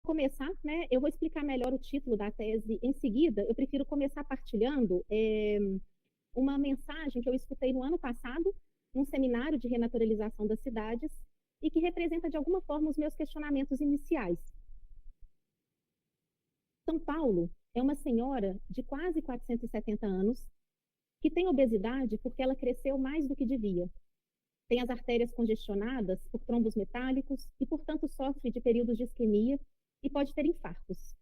Começar, né, eu vou explicar melhor o título da tese em seguida. Eu prefiro começar partilhando uma mensagem que eu escutei no ano passado, num seminário de renaturalização das cidades, e que representa, de alguma forma, os meus questionamentos iniciais. São Paulo é uma senhora de quase 470 anos que tem obesidade porque ela cresceu mais do que devia. Tem as artérias congestionadas por trombos metálicos e, portanto, sofre de períodos de isquemia e pode ter infartos.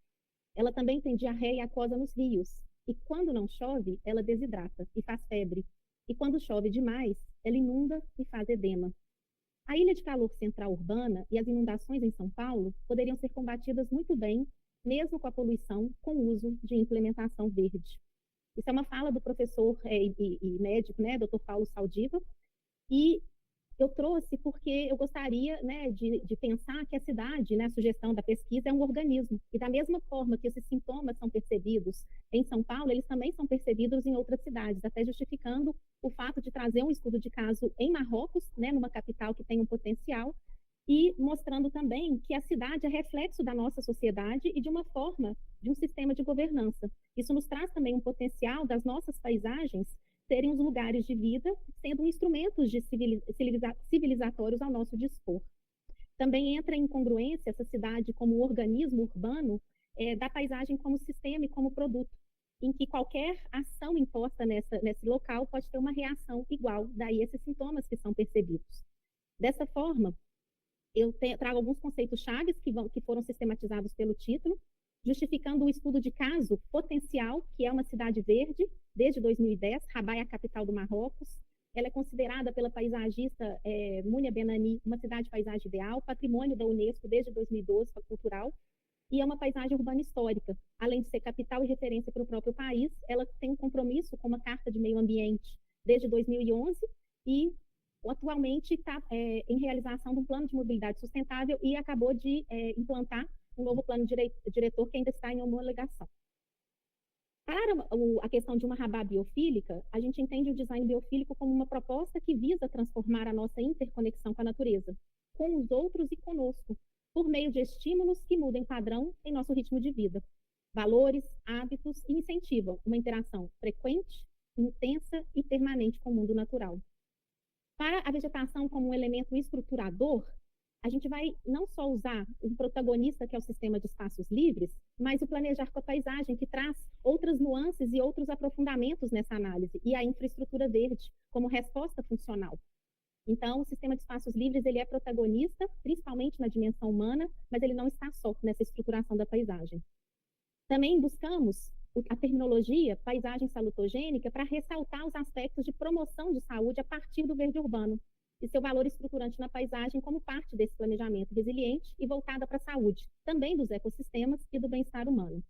Ela também tem diarreia aquosa nos rios. E quando não chove, ela desidrata e faz febre. E quando chove demais, ela inunda e faz edema. A ilha de calor central urbana e as inundações em São Paulo poderiam ser combatidas muito bem, mesmo com a poluição, com o uso de implementação verde. Isso é uma fala do professor e médico, né, Dr. Paulo Saldiva, e eu trouxe porque eu gostaria, né, de pensar que a cidade, né, a sugestão da pesquisa, é um organismo. E da mesma forma que esses sintomas são percebidos em São Paulo, eles também são percebidos em outras cidades, até justificando o fato de trazer um estudo de caso em Marrocos, né, numa capital que tem um potencial, e mostrando também que a cidade é reflexo da nossa sociedade e de uma forma, de um sistema de governança. Isso nos traz também um potencial das nossas paisagens serem os lugares de vida, sendo instrumentos de civilizatórios ao nosso dispor. Também entra em congruência essa cidade como organismo urbano da paisagem como sistema e como produto, em que qualquer ação imposta nesse local pode ter uma reação igual, daí esses sintomas que são percebidos. Dessa forma, eu trago alguns conceitos chaves que foram sistematizados pelo título, justificando o estudo de caso potencial, que é uma cidade verde, desde 2010, Rabat é a capital do Marrocos. Ela é considerada pela paisagista Múnia Benani uma cidade paisagem ideal, patrimônio da Unesco desde 2012, cultural, e é uma paisagem urbana histórica. Além de ser capital e referência para o próprio país, ela tem um compromisso com uma Carta de Meio Ambiente desde 2011 e atualmente está em realização de um plano de mobilidade sustentável e acabou de implantar um novo plano diretor que ainda está em homologação. Para a questão de uma Rabat biofílica, a gente entende o design biofílico como uma proposta que visa transformar a nossa interconexão com a natureza, com os outros e conosco, por meio de estímulos que mudem padrão em nosso ritmo de vida, valores, hábitos e incentivam uma interação frequente, intensa e permanente com o mundo natural. Para a vegetação como um elemento estruturador, a gente vai não só usar um protagonista, que é o sistema de espaços livres, mas o planejar com a paisagem, que traz outras nuances e outros aprofundamentos nessa análise, e a infraestrutura verde como resposta funcional. Então, o sistema de espaços livres ele é protagonista, principalmente na dimensão humana, mas ele não está só nessa estruturação da paisagem. Também buscamos a terminologia paisagem salutogênica para ressaltar os aspectos de promoção de saúde a partir do verde urbano e seu valor estruturante na paisagem como parte desse planejamento resiliente e voltada para a saúde, também dos ecossistemas e do bem-estar humano.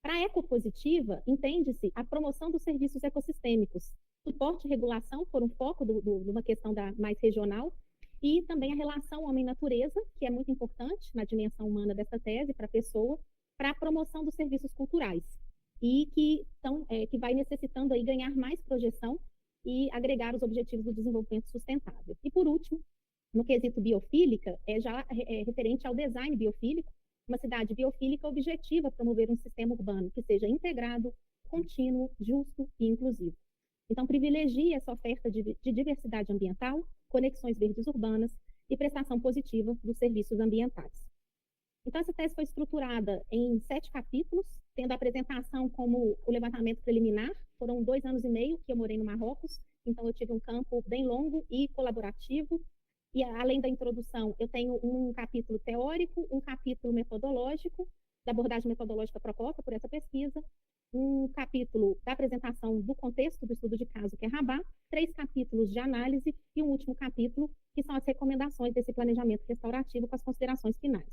Para a ecopositiva, entende-se a promoção dos serviços ecossistêmicos, suporte e regulação por um foco de uma questão mais regional, e também a relação homem-natureza, que é muito importante na dimensão humana dessa tese, para a pessoa, para a promoção dos serviços culturais, e que vai necessitando aí ganhar mais projeção e agregar os objetivos do desenvolvimento sustentável. E, por último, no quesito biofílica, referente ao design biofílico, uma cidade biofílica objetiva promover um sistema urbano que seja integrado, contínuo, justo e inclusivo. Então, privilegia essa oferta de diversidade ambiental, conexões verdes urbanas e prestação positiva dos serviços ambientais. Então, essa tese foi estruturada em 7 capítulos, tendo a apresentação como o levantamento preliminar. Foram 2 anos e meio que eu morei no Marrocos, então eu tive um campo bem longo e colaborativo. E, além da introdução, eu tenho um capítulo teórico, um capítulo metodológico, da abordagem metodológica proposta por essa pesquisa, um capítulo da apresentação do contexto do estudo de caso, que é Rabat, 3 capítulos de análise e um último capítulo, que são as recomendações desse planejamento restaurativo com as considerações finais.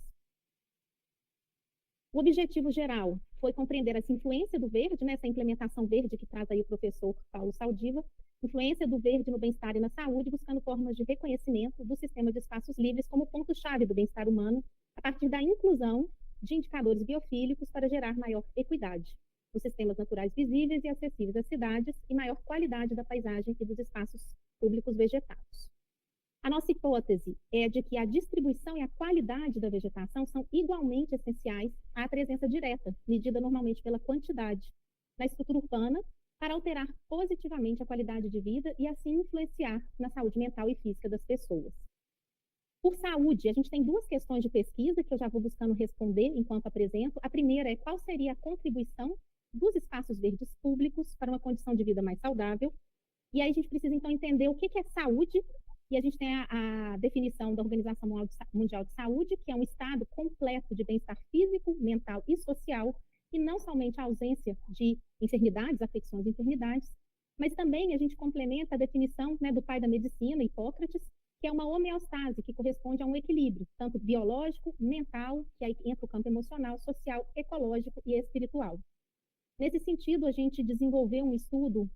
O objetivo geral foi compreender essa influência do verde, né, essa implementação verde que traz aí o professor Paulo Saldiva, influência do verde no bem-estar e na saúde, buscando formas de reconhecimento do sistema de espaços livres como ponto-chave do bem-estar humano, a partir da inclusão de indicadores biofílicos para gerar maior equidade nos sistemas naturais visíveis e acessíveis às cidades e maior qualidade da paisagem e dos espaços públicos vegetados. A nossa hipótese é de que a distribuição e a qualidade da vegetação são igualmente essenciais à presença direta, medida normalmente pela quantidade, na estrutura urbana, para alterar positivamente a qualidade de vida e assim influenciar na saúde mental e física das pessoas. Por saúde, a gente tem duas questões de pesquisa que eu já vou buscando responder enquanto apresento. A primeira é qual seria a contribuição dos espaços verdes públicos para uma condição de vida mais saudável. E aí a gente precisa, então, entender o que é saúde, e a gente tem a definição da Organização Mundial de Saúde, que é um estado completo de bem-estar físico, mental e social, e não somente a ausência de enfermidades, afecções e enfermidades, mas também a gente complementa a definição, né, do pai da medicina, Hipócrates, que é uma homeostase, que corresponde a um equilíbrio, tanto biológico, mental, que aí entra o campo emocional, social, ecológico e espiritual. Nesse sentido, a gente desenvolveu um estudo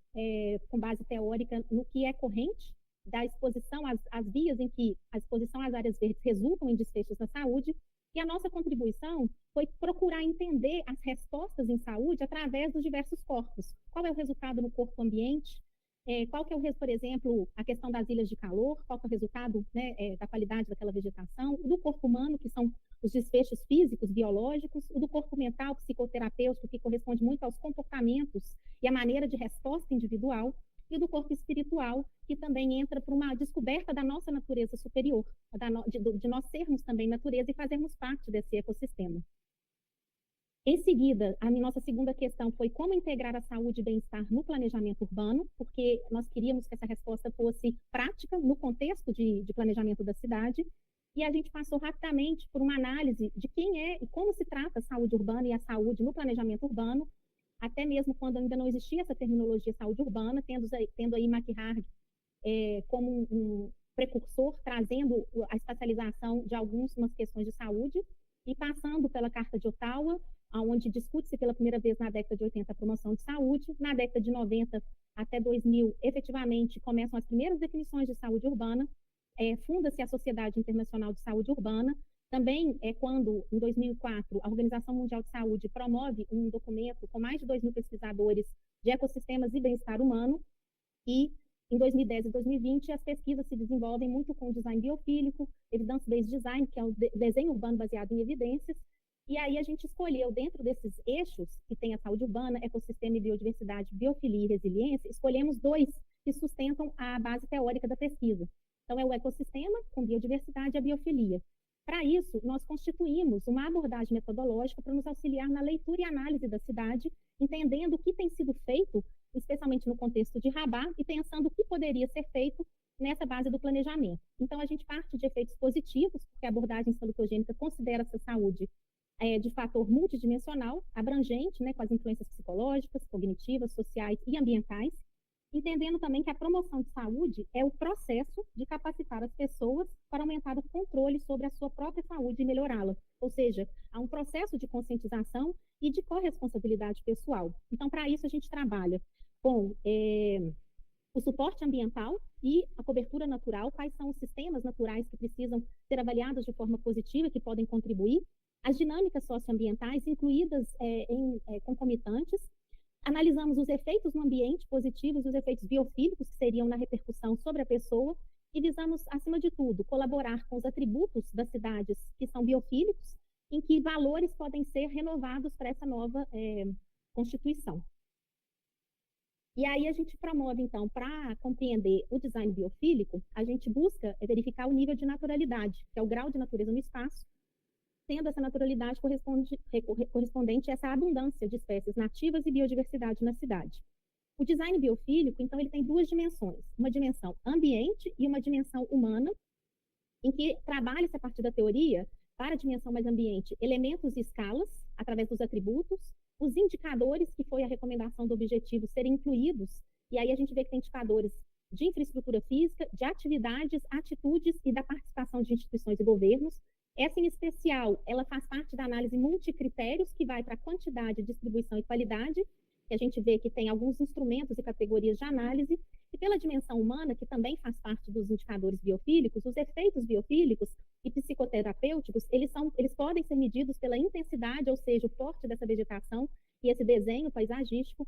com base teórica no que é corrente da exposição às vias em que a exposição às áreas verdes resultam em desfechos na saúde, e a nossa contribuição foi procurar entender as respostas em saúde através dos diversos corpos. Qual é o resultado no corpo ambiente? Qual que é por exemplo, a questão das ilhas de calor, qual que é o resultado, né, da qualidade daquela vegetação, o do corpo humano, que são os desfechos físicos, biológicos, o do corpo mental, psicoterapêutico, que corresponde muito aos comportamentos e à maneira de resposta individual, e o do corpo espiritual, que também entra para uma descoberta da nossa natureza superior, de nós sermos também natureza e fazermos parte desse ecossistema. Em seguida, a nossa segunda questão foi como integrar a saúde e bem-estar no planejamento urbano, porque nós queríamos que essa resposta fosse prática no contexto de planejamento da cidade, e a gente passou rapidamente por uma análise de quem é e como se trata a saúde urbana e a saúde no planejamento urbano, até mesmo quando ainda não existia essa terminologia saúde urbana, tendo aí McHarg como um precursor, trazendo a espacialização de algumas questões de saúde, e passando pela Carta de Ottawa, onde discute-se pela primeira vez na década de 80 a promoção de saúde. Na década de 90 até 2000, efetivamente, começam as primeiras definições de saúde urbana, funda-se a Sociedade Internacional de Saúde Urbana. Também é quando, em 2004, a Organização Mundial de Saúde promove um documento com mais de 2.000 pesquisadores de ecossistemas e bem-estar humano, e em 2010 e 2020, as pesquisas se desenvolvem muito com o design biofílico, evidence-based design, que é o desenho urbano baseado em evidências, e aí a gente escolheu, dentro desses eixos, que tem a saúde urbana, ecossistema e biodiversidade, biofilia e resiliência, escolhemos dois que sustentam a base teórica da pesquisa. Então, é o ecossistema com biodiversidade e a biofilia. Para isso, nós constituímos uma abordagem metodológica para nos auxiliar na leitura e análise da cidade, entendendo o que tem sido feito, especialmente no contexto de Rabat, e pensando o que poderia ser feito nessa base do planejamento. Então, a gente parte de efeitos positivos, porque a abordagem salutogênica considera essa saúde de fator multidimensional, abrangente, né, com as influências psicológicas, cognitivas, sociais e ambientais, entendendo também que a promoção de saúde é o processo de capacitar as pessoas para aumentar o controle sobre a sua própria saúde e melhorá-la. Ou seja, há um processo de conscientização e de corresponsabilidade pessoal. Então, para isso, a gente trabalha com o suporte ambiental e a cobertura natural, quais são os sistemas naturais que precisam ser avaliados de forma positiva, que podem contribuir, as dinâmicas socioambientais incluídas concomitantes. Analisamos os efeitos no ambiente positivos e os efeitos biofílicos que seriam na repercussão sobre a pessoa, e visamos, acima de tudo, colaborar com os atributos das cidades que são biofílicos, em que valores podem ser renovados para essa nova constituição. E aí a gente promove, então, para compreender o design biofílico, a gente busca verificar o nível de naturalidade, que é o grau de natureza no espaço, sendo essa naturalidade correspondente a essa abundância de espécies nativas e biodiversidade na cidade. O design biofílico, então, ele tem duas dimensões, uma dimensão ambiente e uma dimensão humana, em que trabalha-se a partir da teoria, para a dimensão mais ambiente, elementos e escalas, através dos atributos, os indicadores, que foi a recomendação do objetivo, serem incluídos, e aí a gente vê que tem indicadores de infraestrutura física, de atividades, atitudes e da participação de instituições e governos. Essa, em especial, ela faz parte da análise multicritérios, que vai para quantidade, distribuição e qualidade, que a gente vê que tem alguns instrumentos e categorias de análise, e pela dimensão humana, que também faz parte dos indicadores biofílicos, os efeitos biofílicos e psicoterapêuticos, eles podem ser medidos pela intensidade, ou seja, o porte dessa vegetação e esse desenho paisagístico,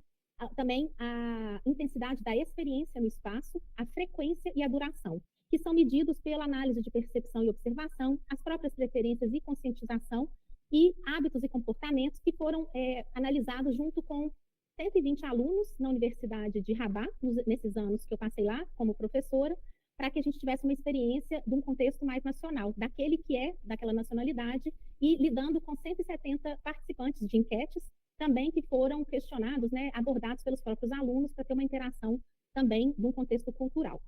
também a intensidade da experiência no espaço, a frequência e a duração. que são medidos pela análise de percepção e observação, as próprias preferências e conscientização, e hábitos e comportamentos que foram analisados junto com 120 alunos na Universidade de Rabat, nesses anos que eu passei lá como professora, para que a gente tivesse uma experiência de um contexto mais nacional, daquele que é daquela nacionalidade, e lidando com 170 participantes de enquetes, também que foram questionados, né, abordados pelos próprios alunos, para ter uma interação também de um contexto cultural.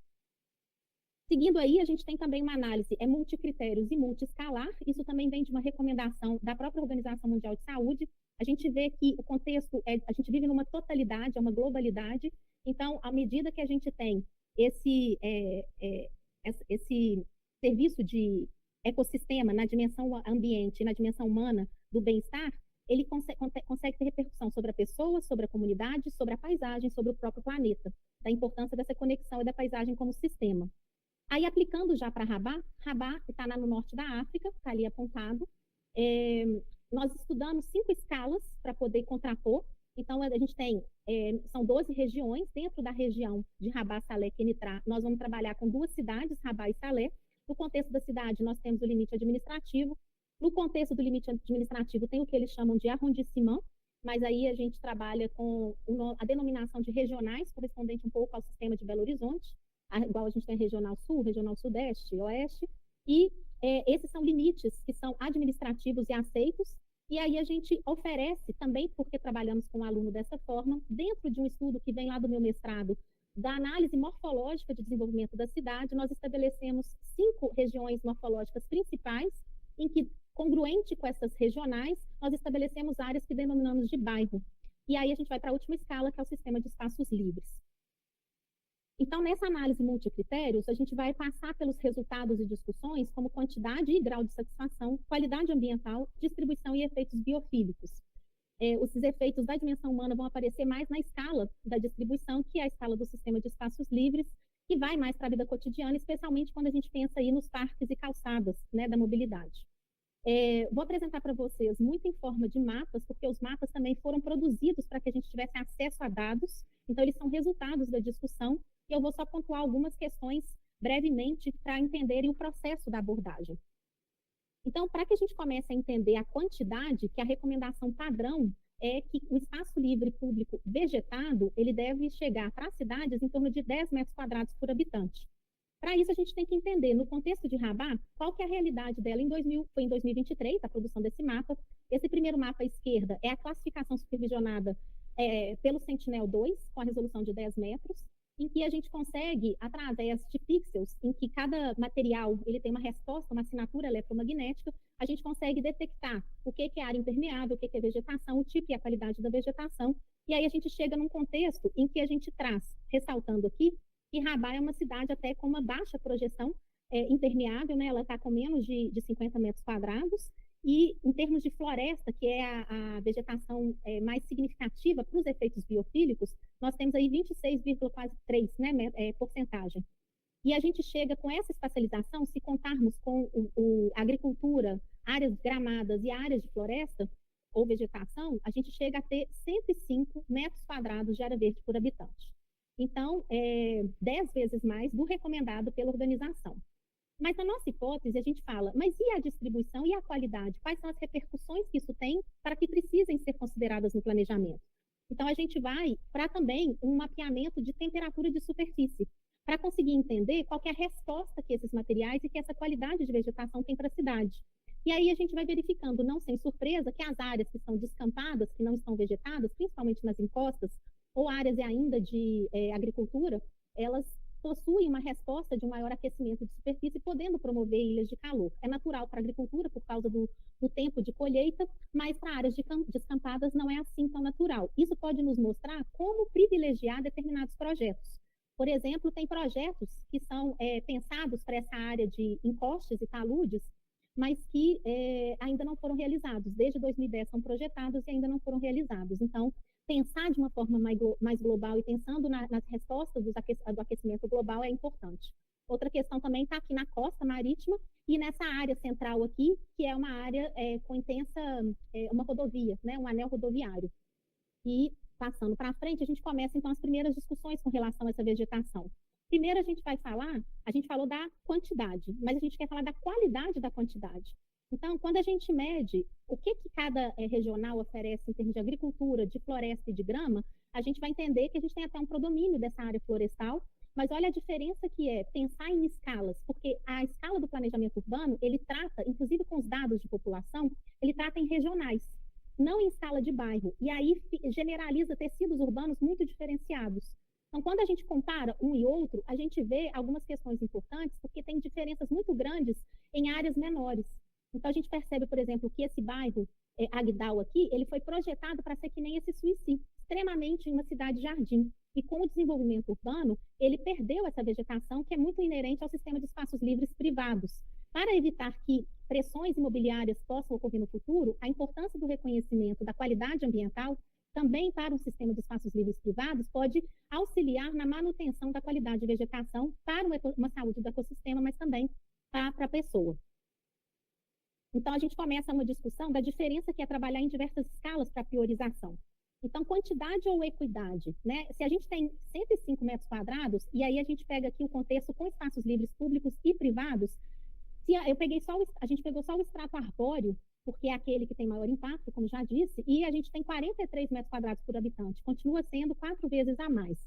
Seguindo aí, a gente tem também uma análise multicritérios e multiescalar. Isso também vem de uma recomendação da própria Organização Mundial de Saúde. A gente vê que o contexto, a gente vive numa totalidade, é uma globalidade. Então, à medida que a gente tem esse serviço de ecossistema na dimensão ambiente, na dimensão humana do bem-estar, ele consegue ter repercussão sobre a pessoa, sobre a comunidade, sobre a paisagem, sobre o próprio planeta, da importância dessa conexão e da paisagem como sistema. Aí, aplicando já para Rabat está no norte da África, está ali apontado. Nós estudamos 5 escalas para poder contrapor. Então, a gente tem, são 12 regiões. Dentro da região de Rabat, Salé, Kenitra, nós vamos trabalhar com 2 cidades, Rabat e Salé. No contexto da cidade, nós temos o limite administrativo. No contexto do limite administrativo, tem o que eles chamam de arrondissement, mas aí a gente trabalha com a denominação de regionais, correspondente um pouco ao sistema de Belo Horizonte, igual a gente tem regional sul, regional sudeste, oeste, e esses são limites que são administrativos e aceitos, e aí a gente oferece também, porque trabalhamos com o aluno dessa forma, dentro de um estudo que vem lá do meu mestrado, da análise morfológica de desenvolvimento da cidade, nós estabelecemos 5 regiões morfológicas principais, em que, congruente com essas regionais, nós estabelecemos áreas que denominamos de bairro. E aí a gente vai para a última escala, que é o sistema de espaços livres. Então, nessa análise multicritérios, a gente vai passar pelos resultados e discussões como quantidade e grau de satisfação, qualidade ambiental, distribuição e efeitos biofílicos. Esses efeitos da dimensão humana vão aparecer mais na escala da distribuição, que é a escala do sistema de espaços livres, que vai mais para a vida cotidiana, especialmente quando a gente pensa aí nos parques e calçadas, né, da mobilidade. Vou apresentar para vocês muito em forma de mapas, porque os mapas também foram produzidos para que a gente tivesse acesso a dados, então eles são resultados da discussão, e eu vou só pontuar algumas questões brevemente para entenderem o processo da abordagem. Então, para que a gente comece a entender a quantidade, que a recomendação padrão é que o espaço livre público vegetado, ele deve chegar para as cidades em torno de 10 metros quadrados por habitante. Para isso, a gente tem que entender, no contexto de Rabat, qual que é a realidade dela foi em 2023, a produção desse mapa. Esse primeiro mapa à esquerda é a classificação supervisionada pelo Sentinel-2, com a resolução de 10 metros, em que a gente consegue, através de pixels, em que cada material ele tem uma resposta, uma assinatura eletromagnética, a gente consegue detectar o que é área impermeável, o que é vegetação, o tipo e a qualidade da vegetação, e aí a gente chega num contexto em que a gente traz, ressaltando aqui, que Rabat é uma cidade até com uma baixa projeção impermeável, né? Ela está com menos de 50 metros quadrados, e em termos de floresta, que é a vegetação mais significativa para os efeitos biofílicos, nós temos aí 26,3%, né, porcentagem. E a gente chega com essa espacialização, se contarmos com a agricultura, áreas gramadas e áreas de floresta ou vegetação, a gente chega a ter 105 metros quadrados de área verde por habitante. Então, 10 vezes mais do recomendado pela organização. Mas na nossa hipótese, a gente fala, mas e a distribuição e a qualidade? Quais são as repercussões que isso tem para que precisem ser consideradas no planejamento? Então, a gente vai para também um mapeamento de temperatura de superfície, para conseguir entender qual que é a resposta que esses materiais e que essa qualidade de vegetação tem para a cidade. E aí a gente vai verificando, não sem surpresa, que as áreas que são descampadas, que não estão vegetadas, principalmente nas encostas, ou áreas ainda de agricultura, elas possuem uma resposta de um maior aquecimento de superfície, podendo promover ilhas de calor. É natural para a agricultura por causa do tempo de colheita, mas para áreas descampadas não é assim tão natural. Isso pode nos mostrar como privilegiar determinados projetos. Por exemplo, tem projetos que são pensados para essa área de encostes e taludes, mas que ainda não foram realizados. Desde 2010 são projetados e ainda não foram realizados. Então, pensar de uma forma mais global e pensando nas respostas do aquecimento global é importante. Outra questão também está aqui na costa marítima e nessa área central aqui, que é uma área com intensa, uma rodovia, né, um anel rodoviário. E, passando para frente, a gente começa, então, as primeiras discussões com relação a essa vegetação. Primeiro a gente falou da quantidade, mas a gente quer falar da qualidade da quantidade. Então, quando a gente mede o que cada regional oferece em termos de agricultura, de floresta e de grama, a gente vai entender que a gente tem até um predomínio dessa área florestal, mas olha a diferença que é pensar em escalas, porque a escala do planejamento urbano, ele trata, inclusive com os dados de população, ele trata em regionais, não em escala de bairro, e aí generaliza tecidos urbanos muito diferenciados. Então, quando a gente compara um e outro, a gente vê algumas questões importantes, porque tem diferenças muito grandes em áreas menores. Então, a gente percebe, por exemplo, que esse bairro Agdal aqui, ele foi projetado para ser que nem esse Suíci, extremamente em uma cidade-jardim. E com o desenvolvimento urbano, ele perdeu essa vegetação que é muito inerente ao sistema de espaços livres privados. Para evitar que pressões imobiliárias possam ocorrer no futuro, a importância do reconhecimento da qualidade ambiental também para um sistema de espaços livres privados pode auxiliar na manutenção da qualidade de vegetação para uma saúde do ecossistema, mas também para a pessoa. Então, a gente começa uma discussão da diferença que é trabalhar em diversas escalas para priorização. Então, quantidade ou equidade, né? Se a gente tem 105 metros quadrados, e aí a gente pega aqui o contexto com espaços livres públicos e privados, a gente pegou só o extrato arbóreo, porque é aquele que tem maior impacto, como já disse, e a gente tem 43 metros quadrados por habitante, continua sendo 4 vezes a mais.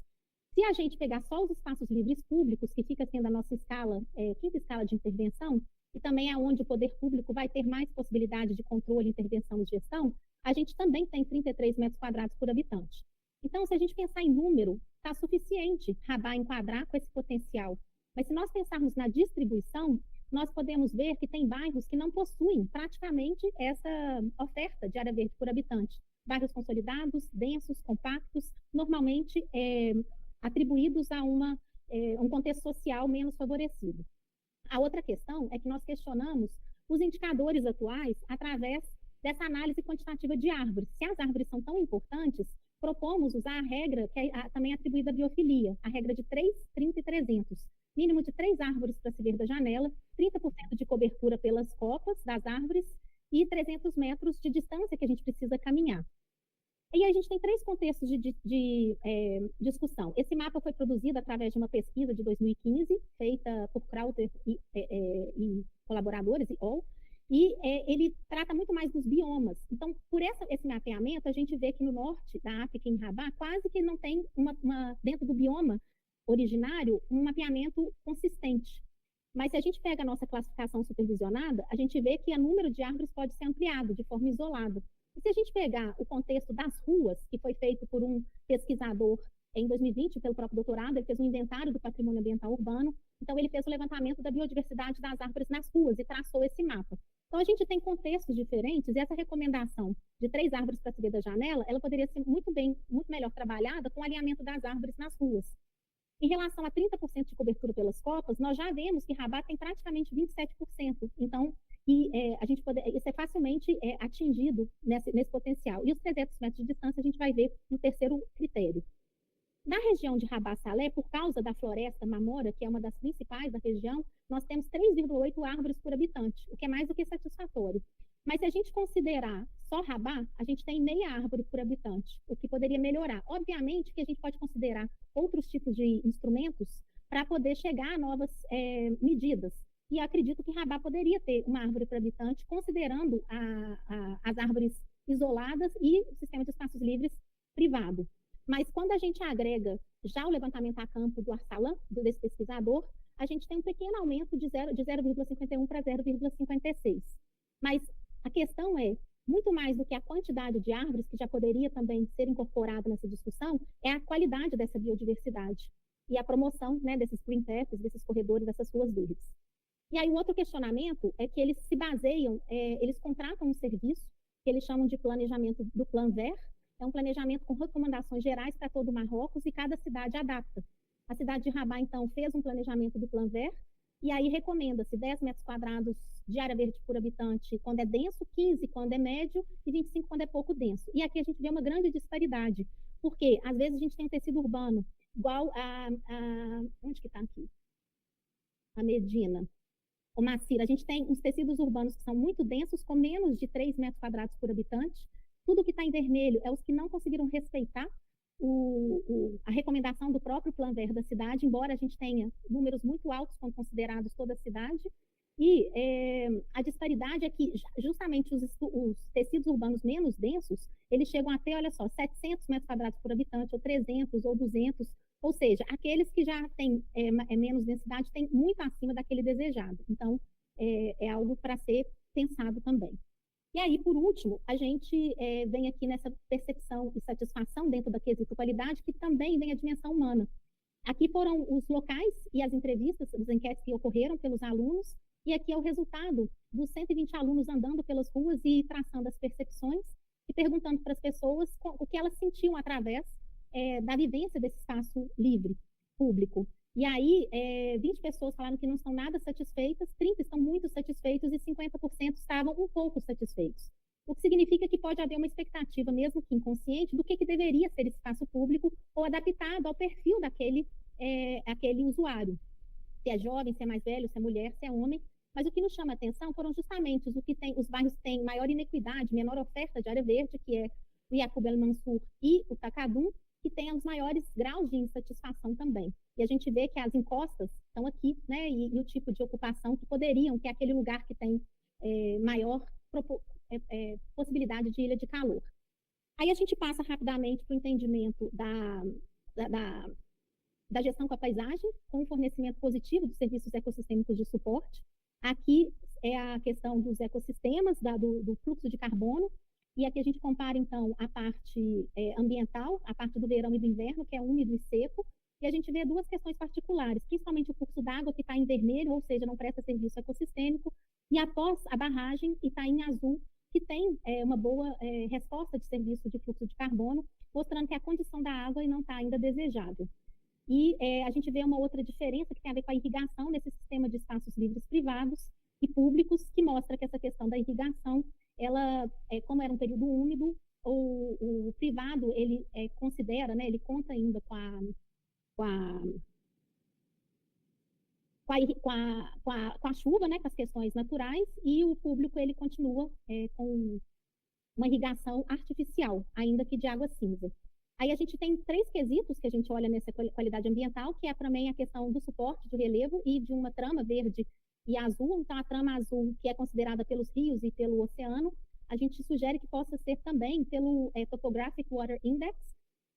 Se a gente pegar só os espaços livres públicos, que fica sendo a nossa escala, quinta escala de intervenção, e também é onde o poder público vai ter mais possibilidade de controle, intervenção e gestão, a gente também tem 33 metros quadrados por habitante. Então, se a gente pensar em número, está suficiente Rabá enquadrar com esse potencial. Mas se nós pensarmos na distribuição, nós podemos ver que tem bairros que não possuem praticamente essa oferta de área verde por habitante. Bairros consolidados, densos, compactos, normalmente atribuídos a um contexto social menos favorecido. A outra questão é que nós questionamos os indicadores atuais através dessa análise quantitativa de árvores. Se as árvores são tão importantes, propomos usar a regra que é também atribuída à biofilia, a regra de 3, 30 e 300. Mínimo de 3 árvores para se ver da janela, 30% de cobertura pelas copas das árvores e 300 metros de distância que a gente precisa caminhar. E a gente tem 3 contextos de discussão. Esse mapa foi produzido através de uma pesquisa de 2015, feita por Crowther e colaboradores, e ele trata muito mais dos biomas. Então, por esse mapeamento, a gente vê que no norte da África, em Rabá, quase que não tem dentro do bioma originário, um mapeamento consistente. Mas se a gente pega a nossa classificação supervisionada, a gente vê que o número de árvores pode ser ampliado de forma isolada. E se a gente pegar o contexto das ruas, que foi feito por um pesquisador em 2020, pelo próprio doutorado, ele fez um inventário do patrimônio ambiental urbano, então ele fez o levantamento da biodiversidade das árvores nas ruas e traçou esse mapa. Então a gente tem contextos diferentes e essa recomendação de 3 árvores para se ver da janela, ela poderia ser muito melhor trabalhada com o alinhamento das árvores nas ruas. Em relação a 30% de cobertura pelas copas, nós já vemos que Rabat tem praticamente 27%. Então, isso é facilmente atingido nesse potencial. E os 300 metros de distância a gente vai ver no terceiro critério. Na região de Rabat Salé, por causa da floresta Mamora, que é uma das principais da região, nós temos 3,8 árvores por habitante, o que é mais do que satisfatório. Mas se a gente considerar só Rabat, a gente tem meia árvore por habitante, o que poderia melhorar. Obviamente que a gente pode considerar outros tipos de instrumentos para poder chegar a novas medidas. E eu acredito que Rabat poderia ter uma árvore por habitante, considerando as árvores isoladas e o sistema de espaços livres privado. Mas quando a gente agrega já o levantamento a campo do Arsalan, desse pesquisador, a gente tem um pequeno aumento de 0,51 para 0,56. Mas a questão é, muito mais do que a quantidade de árvores, que já poderia também ser incorporada nessa discussão, é a qualidade dessa biodiversidade e a promoção, né, desses green paths, desses corredores, dessas ruas verdes. E aí o outro questionamento é que eles se baseiam, eles contratam um serviço que eles chamam de planejamento do Plan Vert, é um planejamento com recomendações gerais para todo o Marrocos e cada cidade adapta. A cidade de Rabat, então, fez um planejamento do Plan Vert, e aí recomenda-se 10 metros quadrados de área verde por habitante quando é denso, 15 quando é médio e 25 quando é pouco denso. E aqui a gente vê uma grande disparidade, porque às vezes a gente tem um tecido urbano igual onde que está aqui? A Medina. O Macira, a gente tem uns tecidos urbanos que são muito densos, com menos de 3 metros quadrados por habitante. Tudo que está em vermelho é os que não conseguiram respeitar a recomendação do próprio Plano Verde da cidade, embora a gente tenha números muito altos quando considerados toda a cidade, e a disparidade é que justamente os tecidos urbanos menos densos, eles chegam a ter, olha só, 700 metros quadrados por habitante, ou 300, ou 200, ou seja, aqueles que já têm menos densidade têm muito acima daquele desejado. Então, é algo para ser pensado também. E aí, por último, a gente vem aqui nessa percepção e satisfação dentro da quesito qualidade, que também vem a dimensão humana. Aqui foram os locais e as entrevistas, as enquetes que ocorreram pelos alunos, e aqui é o resultado dos 120 alunos andando pelas ruas e traçando as percepções e perguntando para as pessoas o que elas sentiam através da vivência desse espaço livre, público. E aí, 20 pessoas falaram que não estão nada satisfeitas, 30 estão muito satisfeitos e 50% estavam um pouco satisfeitos. O que significa que pode haver uma expectativa, mesmo que inconsciente, do que deveria ser esse espaço público ou adaptado ao perfil aquele usuário. Se é jovem, se é mais velho, se é mulher, se é homem. Mas o que nos chama a atenção foram justamente os bairros que têm maior inequidade, menor oferta de área verde, que é o Yacub El Mansur e o Tacadum, que têm os maiores graus de insatisfação também. E a gente vê que as encostas estão aqui, né, e o tipo de ocupação que poderiam, que é aquele lugar que tem maior possibilidade de ilha de calor. Aí a gente passa rapidamente para o entendimento da gestão com a paisagem, com o fornecimento positivo dos serviços ecossistêmicos de suporte. Aqui é a questão dos ecossistemas, do fluxo de carbono, e aqui a gente compara, então, a parte ambiental, a parte do verão e do inverno, que é úmido e seco, e a gente vê duas questões particulares, principalmente o curso d'água, que está em vermelho, ou seja, não presta serviço ecossistêmico, e após a barragem, e está em azul, que tem uma boa resposta de serviço de fluxo de carbono, mostrando que a condição da água não está ainda desejável. E a gente vê uma outra diferença que tem a ver com a irrigação nesse sistema de espaços livres privados e públicos, que mostra que essa questão da irrigação, ela, como era um período úmido, o privado, ele considera, né, ele conta ainda com a chuva, né, com as questões naturais, e o público, ele continua com uma irrigação artificial, ainda que de água cinza. Aí a gente tem 3 quesitos que a gente olha nessa qualidade ambiental, que é também a questão do suporte de relevo e de uma trama verde e azul. Então, a trama azul, que é considerada pelos rios e pelo oceano, a gente sugere que possa ser também pelo Topographic Water Index,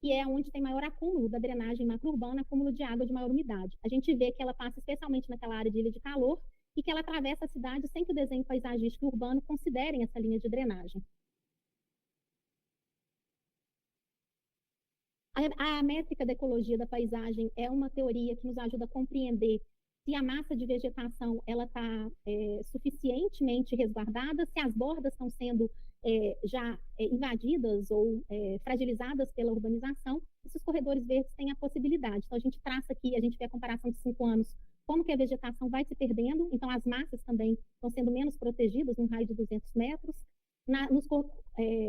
que é onde tem maior acúmulo da drenagem macro-urbana, acúmulo de água de maior umidade. A gente vê que ela passa especialmente naquela área de ilha de calor e que ela atravessa a cidade sem que o desenho paisagístico urbano considerem essa linha de drenagem. A métrica da ecologia da paisagem é uma teoria que nos ajuda a compreender se a massa de vegetação ela está suficientemente resguardada, se as bordas estão sendo já invadidas ou fragilizadas pela urbanização, e se os corredores verdes têm a possibilidade. Então, a gente traça aqui, a gente vê a comparação de 5 anos, como que a vegetação vai se perdendo, então as massas também estão sendo menos protegidas num raio de 200 metros, nos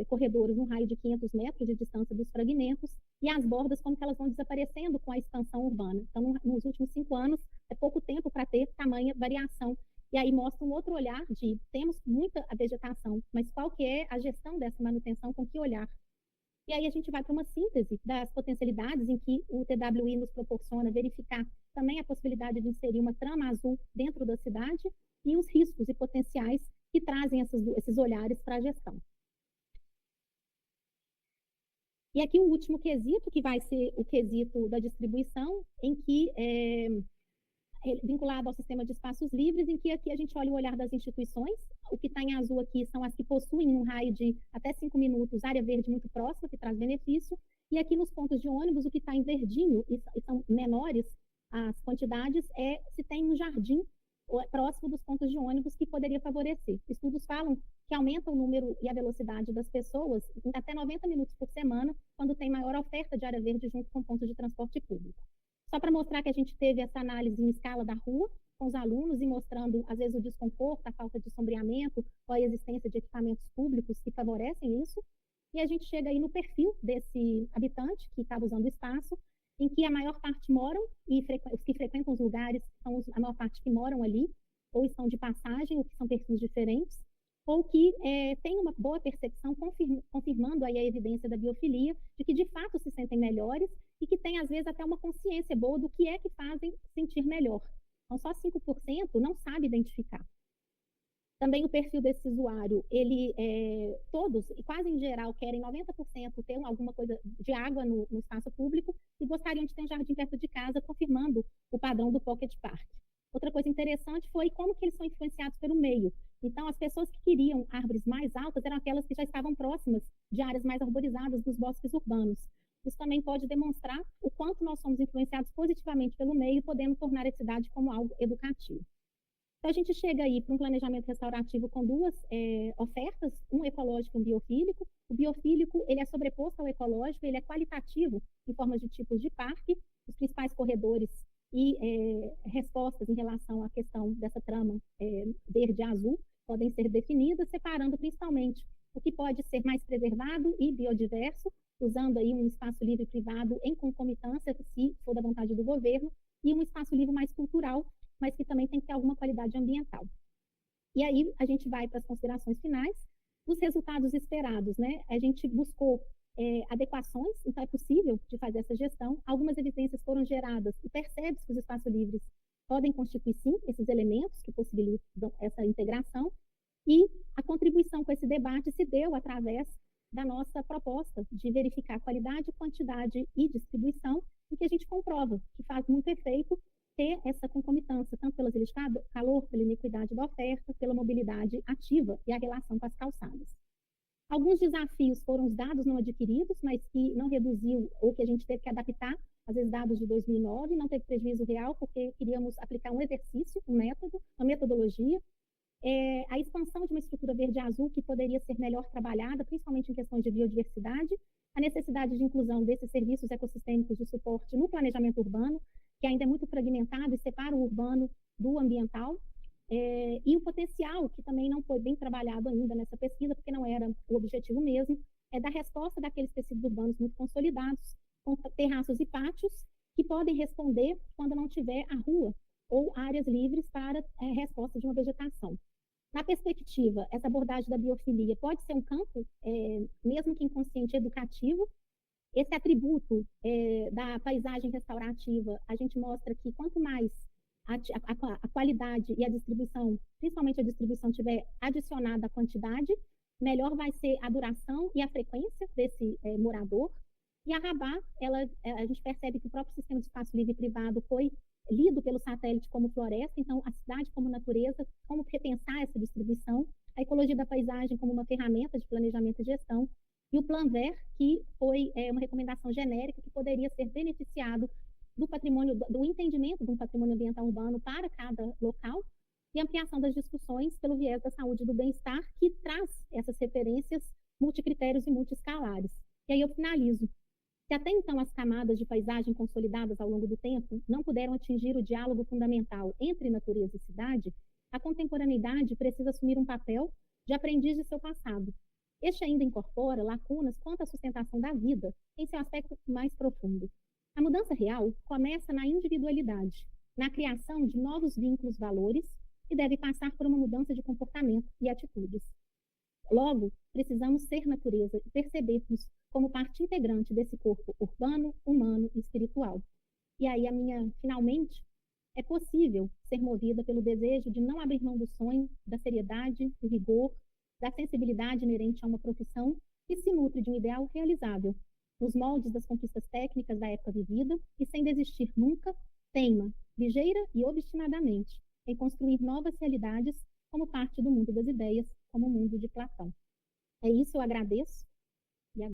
corredores no raio de 500 metros de distância dos fragmentos, e as bordas, como que elas vão desaparecendo com a expansão urbana. Então, nos últimos 5 anos, é pouco tempo para ter tamanha variação. E aí mostra um outro olhar de, temos muita vegetação, mas qual que é a gestão dessa manutenção, com que olhar? E aí a gente vai para uma síntese das potencialidades em que o TWI nos proporciona verificar também a possibilidade de inserir uma trama azul dentro da cidade e os riscos e potenciais que trazem esses olhares para a gestão. E aqui o último quesito, que vai ser o quesito da distribuição, em que vinculado ao sistema de espaços livres, em que aqui a gente olha o olhar das instituições. O que está em azul aqui são as que possuem um raio de até 5 minutos, área verde muito próxima, que traz benefício. E aqui nos pontos de ônibus, o que está em verdinho, e são menores as quantidades, se tem um jardim próximo dos pontos de ônibus que poderia favorecer. Estudos falam que aumenta o número e a velocidade das pessoas em até 90 minutos por semana, quando tem maior oferta de área verde junto com pontos de transporte público. Só para mostrar que a gente teve essa análise em escala da rua, com os alunos, e mostrando, às vezes, o desconforto, a falta de sombreamento, ou a existência de equipamentos públicos que favorecem isso. E a gente chega aí no perfil desse habitante que estava usando o espaço, em que a maior parte moram, e os que frequentam os lugares são a maior parte que moram ali, ou estão de passagem, ou que são perfis diferentes. ou que têm uma boa percepção, confirmando aí a evidência da biofilia, de que de fato se sentem melhores e que têm, às vezes, até uma consciência boa do que é que fazem sentir melhor. Então, só 5% não sabe identificar. Também o perfil desse usuário, todos, e quase em geral, querem 90% ter alguma coisa de água no espaço público e gostariam de ter um jardim perto de casa, confirmando o padrão do Pocket Park. Outra coisa interessante foi como que eles são influenciados pelo meio. Então, as pessoas que queriam árvores mais altas eram aquelas que já estavam próximas de áreas mais arborizadas dos bosques urbanos. Isso também pode demonstrar o quanto nós somos influenciados positivamente pelo meio, podendo tornar a cidade como algo educativo. Então, a gente chega aí para um planejamento restaurativo com duas ofertas, um ecológico e um biofílico. O biofílico, ele é sobreposto ao ecológico, ele é qualitativo em forma de tipos de parque. Os principais corredores e respostas em relação à questão dessa trama verde e azul podem ser definidas, separando principalmente o que pode ser mais preservado e biodiverso, usando aí um espaço livre privado em concomitância, se for da vontade do governo, e um espaço livre mais cultural, mas que também tem que ter alguma qualidade ambiental. E aí a gente vai para as considerações finais, os resultados esperados, né? A gente buscou adequações, então é possível de fazer essa gestão. Algumas evidências foram geradas e percebe-se que os espaços livres podem constituir, sim, esses elementos que possibilitam essa integração, e a contribuição com esse debate se deu através da nossa proposta de verificar qualidade, quantidade e distribuição, em que a gente comprova que faz muito efeito ter essa concomitância, tanto pelas ilhas de calor, pela iniquidade da oferta, pela mobilidade ativa e a relação com as calçadas. Alguns desafios foram os dados não adquiridos, mas que não reduziu, ou que a gente teve que adaptar, às vezes dados de 2009, não teve prejuízo real, porque queríamos aplicar um exercício, um método, uma metodologia. A expansão de uma estrutura verde-azul que poderia ser melhor trabalhada, principalmente em questões de biodiversidade, a necessidade de inclusão desses serviços ecossistêmicos de suporte no planejamento urbano, que ainda é muito fragmentado e separa o urbano do ambiental, e o potencial, que também não foi bem trabalhado ainda nessa pesquisa, porque não era o objetivo mesmo, é da resposta daqueles tecidos urbanos muito consolidados, com terraços e pátios, que podem responder quando não tiver a rua ou áreas livres para resposta de uma vegetação. Na perspectiva, essa abordagem da biofilia pode ser um campo, mesmo que inconsciente, educativo. Esse atributo da paisagem restaurativa, a gente mostra que quanto mais a qualidade e a distribuição, principalmente a distribuição, tiver adicionada à quantidade, melhor vai ser a duração e a frequência desse morador. E a Rabá, a gente percebe que o próprio sistema de espaço livre e privado foi lido pelo satélite como floresta, então a cidade como natureza, como repensar essa distribuição, a ecologia da paisagem como uma ferramenta de planejamento e gestão, e o Plan Ver, que foi uma recomendação genérica que poderia ser beneficiado do patrimônio, do entendimento de um patrimônio ambiental urbano para cada local, e ampliação das discussões pelo viés da saúde e do bem-estar, que traz essas referências multicritérios e multiescalares. E aí eu finalizo. Se até então as camadas de paisagem consolidadas ao longo do tempo não puderam atingir o diálogo fundamental entre natureza e cidade, a contemporaneidade precisa assumir um papel de aprendiz de seu passado. Este ainda incorpora lacunas quanto à sustentação da vida em seu aspecto mais profundo. A mudança real começa na individualidade, na criação de novos vínculos, valores, e deve passar por uma mudança de comportamento e atitudes. Logo, precisamos ser natureza e perceber-nos como parte integrante desse corpo urbano, humano e espiritual. E aí finalmente, é possível ser movida pelo desejo de não abrir mão do sonho, da seriedade, do rigor, da sensibilidade inerente a uma profissão que se nutre de um ideal realizável, nos moldes das conquistas técnicas da época vivida e sem desistir nunca, teima, ligeira e obstinadamente, em construir novas realidades como parte do mundo das ideias, como o mundo de Platão. É isso, eu agradeço